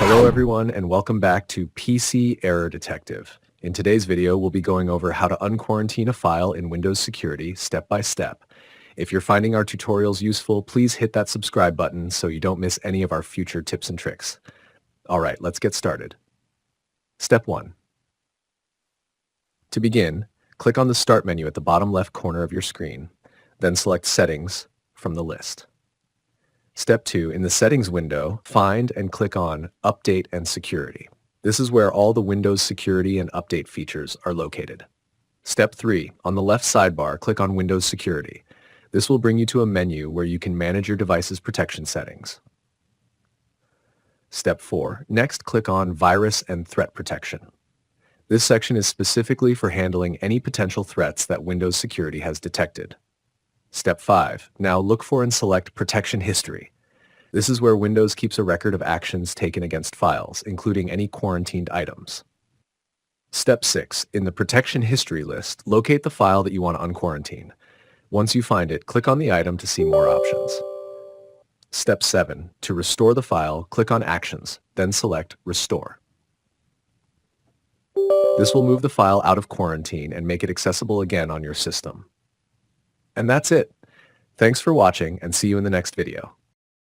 Hello everyone and welcome back to PC Error Detective. In today's video, we'll be going over how to unquarantine a file in Windows Security step by step. If you're finding our tutorials useful, please hit that subscribe button so you don't miss any of our future tips and tricks. Alright, let's get started. Step 1. To begin, click on the Start menu at the bottom left corner of your screen, then select Settings from the list. Step 2. In the Settings window, find and click on Update and Security. This is where all the Windows security and update features are located. Step 3. On the left sidebar, click on Windows Security. This will bring you to a menu where you can manage your device's protection settings. Step 4. Next, click on Virus and Threat Protection. This section is specifically for handling any potential threats that Windows Security has detected. Step 5. Now look for and select Protection History. This is where Windows keeps a record of actions taken against files, including any quarantined items. Step 6. In the Protection History list, locate the file that you want to unquarantine. Once you find it, click on the item to see more options. Step 7. To restore the file, click on Actions, then select Restore. This will move the file out of quarantine and make it accessible again on your system. And that's it. Thanks for watching and see you in the next video.